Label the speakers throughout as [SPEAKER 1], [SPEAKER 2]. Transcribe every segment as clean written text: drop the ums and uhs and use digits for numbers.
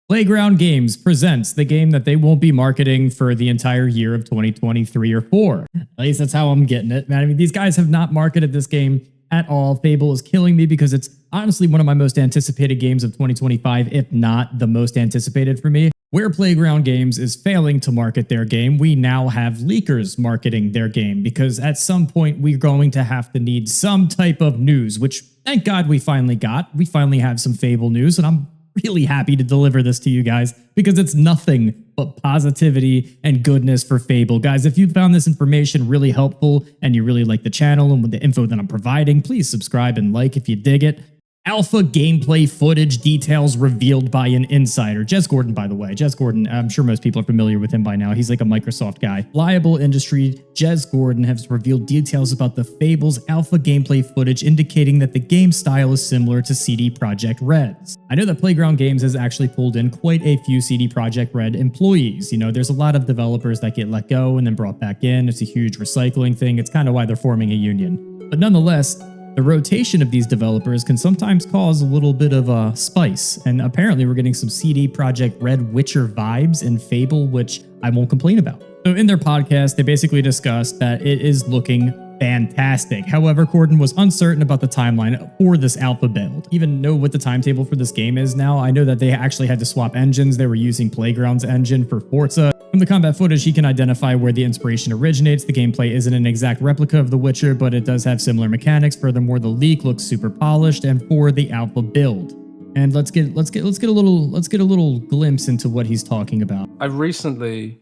[SPEAKER 1] Playground Games presents the game that they won't be marketing for the entire year of 2023 or 4. At least that's how I'm getting it, man. I mean, these guys have not marketed this game at all. Fable is killing me because it's honestly one of my most anticipated games of 2025, if not the most anticipated for me. Where Playground Games is failing to market their game, we now have leakers marketing their game because at some point we're going to have to need some type of news, which thank God we finally got. We finally have some Fable news, and I'm really happy to deliver this to you guys because it's nothing but positivity and goodness for Fable. Guys, if you found this information really helpful and you really like the channel and with the info that I'm providing, please subscribe and like if you dig it. Alpha gameplay footage details revealed by an insider. Jez Gordon, by the way. Jez Gordon, I'm sure most people are familiar with him by now. He's like a Microsoft guy. Liable Industry, Jez Gordon has revealed details about the Fable's alpha gameplay footage indicating that the game style is similar to CD Projekt Red's. I know that Playground Games has actually pulled in quite a few CD Projekt Red employees. You know, there's a lot of developers that get let go and then brought back in. It's a huge recycling thing. It's kind of why they're forming a union. But nonetheless, the rotation of these developers can sometimes cause a little bit of spice, and apparently we're getting some CD Projekt Red Witcher vibes in Fable, which I won't complain about. So in their podcast, they basically discussed that it is looking fantastic. However, Gordon was uncertain about the timeline for this alpha build. Even know what the timetable for this game is now. I know that they actually had to swap engines. They were using Playground's engine for Forza. From the combat footage, he can identify where the inspiration originates. The gameplay isn't an exact replica of The Witcher, but it does have similar mechanics. Furthermore, the leak looks super polished and for the alpha build. And let's get a little glimpse into what he's talking about.
[SPEAKER 2] I very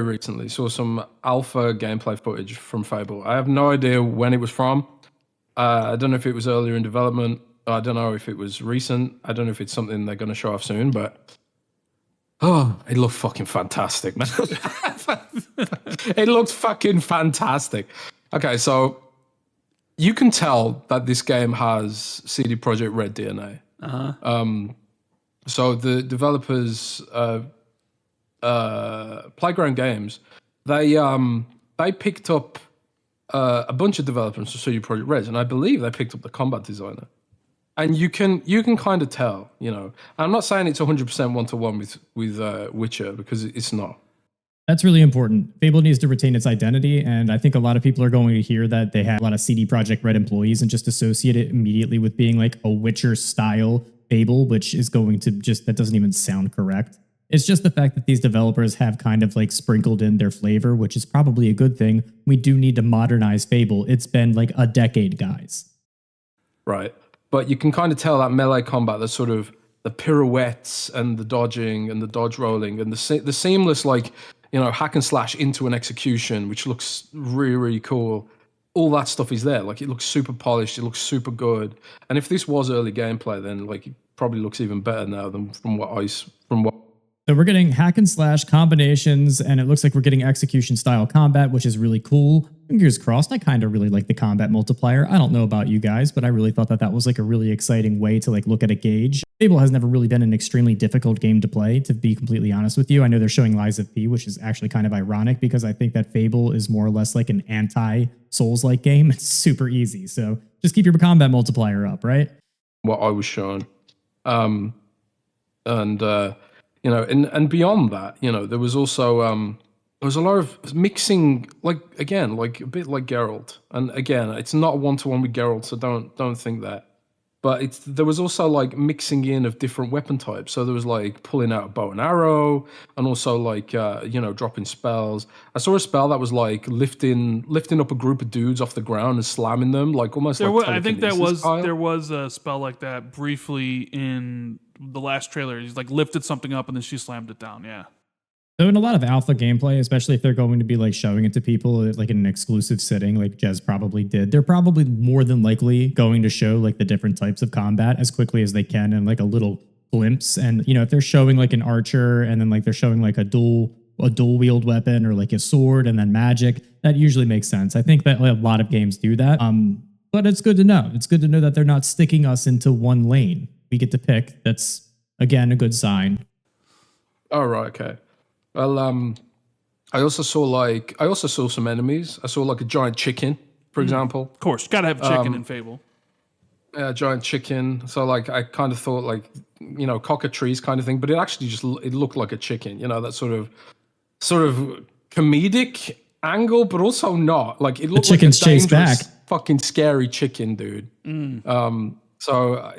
[SPEAKER 2] recently saw some alpha gameplay footage from Fable. I have no idea when it was from. I don't know if it was earlier in development. I don't know if it was recent. I don't know if it's something they're going to show off soon, but oh, it looked fucking fantastic, man. It looked fucking fantastic. Okay, so you can tell that this game has CD Projekt Red DNA. So the developers, Playground Games, they picked up a bunch of developers for CD Projekt Red, and I believe they picked up the combat designer. And you can kind of tell, you know. I'm not saying it's 100% one-to-one with Witcher, because it's not.
[SPEAKER 1] That's really important. Fable needs to retain its identity, and I think a lot of people are going to hear that they have a lot of CD Projekt Red employees and just associate it immediately with being like a Witcher-style Fable, which is going to that doesn't even sound correct. It's just the fact that these developers have kind of like sprinkled in their flavor, which is probably a good thing. We do need to modernize Fable. It's been like a decade, guys.
[SPEAKER 2] Right. But you can kind of tell that melee combat, the sort of the pirouettes and the dodging and the dodge rolling and the seamless, like, you know, hack and slash into an execution, which looks really, really cool. All that stuff is there. Like, it looks super polished. It looks super good. And if this was early gameplay, then like it probably looks even better now than from what.
[SPEAKER 1] So we're getting hack and slash combinations, and it looks like we're getting execution style combat, which is really cool. Fingers crossed. I kind of really like the combat multiplier. I don't know about you guys, but I really thought that was like a really exciting way to like look at a gauge. Fable has never really been an extremely difficult game to play, to be completely honest with you. I know they're showing Lies of P, which is actually kind of ironic because I think that Fable is more or less like an anti-Souls-like game. It's super easy. So just keep your combat multiplier up, right?
[SPEAKER 2] What I was shown. You know, and beyond that, you know, there was also there was a lot of mixing, like, again, like a bit like Geralt. And again, it's not one-to-one with Geralt, so don't think that. But there was also like mixing in of different weapon types. So there was like pulling out a bow and arrow, and also like you know, dropping spells. I saw a spell that was like lifting up a group of dudes off the ground and slamming them, like almost like
[SPEAKER 3] I think there
[SPEAKER 2] style.
[SPEAKER 3] was a spell like that briefly in the last trailer. He's like lifted something up and then she slammed it down. Yeah.
[SPEAKER 1] So in a lot of alpha gameplay, especially if they're going to be like showing it to people like in an exclusive sitting, like Jez probably did, they're probably more than likely going to show like the different types of combat as quickly as they can in like a little glimpse. And, you know, if they're showing like an archer and then like they're showing like a dual wield weapon or like a sword and then magic, that usually makes sense. I think that a lot of games do that. But it's good to know. It's good to know that they're not sticking us into one lane. We get to pick. That's, again, a good sign.
[SPEAKER 2] Oh, right. Okay. Well, I also saw some enemies. I saw like a giant chicken, for example.
[SPEAKER 3] Of course, gotta have chicken in Fable.
[SPEAKER 2] Yeah, giant chicken. So like, I kind of thought like, cockatrice kind of thing, but it actually it looked like a chicken. That sort of comedic angle, but also not. Like it looked
[SPEAKER 1] chickens
[SPEAKER 2] like a
[SPEAKER 1] chase back.
[SPEAKER 2] fucking scary chicken, dude. So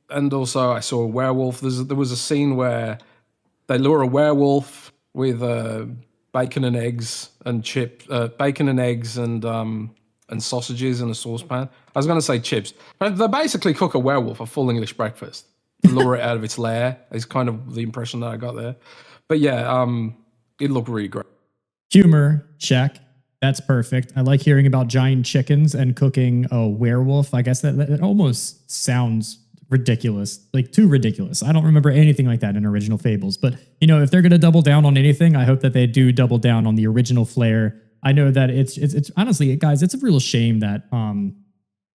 [SPEAKER 2] and also I saw a werewolf. There was a scene where they lure a werewolf with bacon and eggs and sausages in a saucepan. I was going to say chips, but they basically cook a werewolf a full English breakfast to lure it out of its lair. Is kind of the impression that I got there. But yeah, it looked really great.
[SPEAKER 1] Humor, check. That's perfect. I like hearing about giant chickens and cooking a werewolf. I guess that almost sounds ridiculous, like too ridiculous. I don't remember anything like that in original Fables, but if they're going to double down on anything, I hope that they do double down on the original flair. I know that it's honestly, guys, it's a real shame that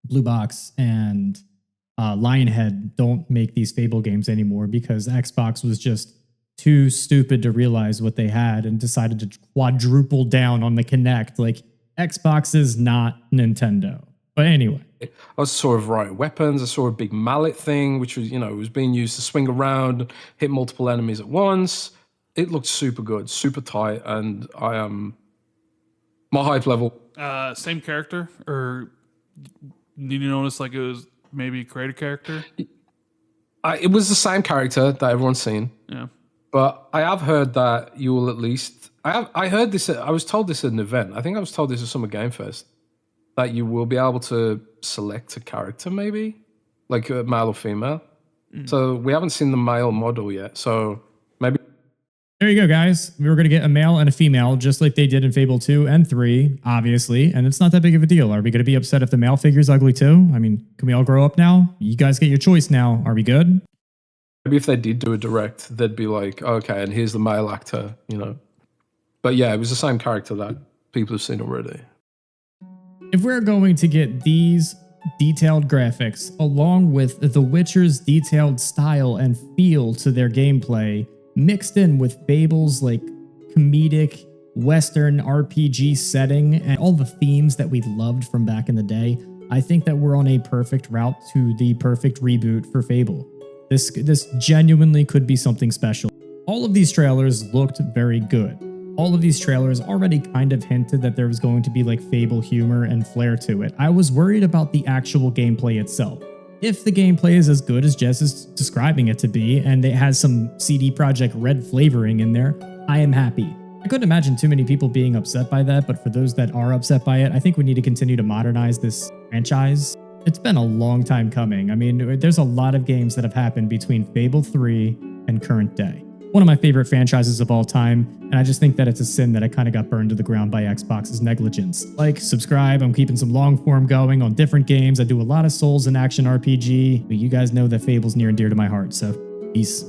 [SPEAKER 1] Blue Box and Lionhead don't make these Fable games anymore, because Xbox was just too stupid to realize what they had and decided to quadruple down on the Kinect. Like, Xbox is not Nintendo. But anyway.
[SPEAKER 2] I saw a variety of weapons. I saw a big mallet thing, which was, was being used to swing around, hit multiple enemies at once. It looked super good, super tight, and I am my hype level.
[SPEAKER 3] Same character, or did you notice like it was maybe a created character?
[SPEAKER 2] It was the same character that everyone's seen.
[SPEAKER 3] Yeah.
[SPEAKER 2] But I have heard that you will at least. I heard this. I was told this at an event. I think I was told this at Summer Game Fest, that you will be able to select a character, maybe like a male or female. So we haven't seen the male model yet. So maybe.
[SPEAKER 1] There you go, guys. We were going to get a male and a female, just like they did in Fable 2 and 3, obviously. And it's not that big of a deal. Are we going to be upset if the male figure's ugly too? I mean, can we all grow up now? You guys get your choice now. Are we good?
[SPEAKER 2] Maybe if they did do a direct, they'd be like, okay, and here's the male actor, But yeah, it was the same character that people have seen already.
[SPEAKER 1] If we're going to get these detailed graphics, along with The Witcher's detailed style and feel to their gameplay, mixed in with Fable's like comedic Western RPG setting and all the themes that we loved from back in the day, I think that we're on a perfect route to the perfect reboot for Fable. This genuinely could be something special. All of these trailers looked very good. All of these trailers already kind of hinted that there was going to be like Fable humor and flair to it. I was worried about the actual gameplay itself. If the gameplay is as good as Jess is describing it to be, and it has some CD Projekt Red flavoring in there, I am happy. I couldn't imagine too many people being upset by that, but for those that are upset by it, I think we need to continue to modernize this franchise. It's been a long time coming. I mean, there's a lot of games that have happened between Fable 3 and current day. One of my favorite franchises of all time, and I just think that it's a sin that it kind of got burned to the ground by Xbox's negligence. Like, subscribe, I'm keeping some long form going on different games. I do a lot of Souls and action RPG, but you guys know that Fable's near and dear to my heart, so peace.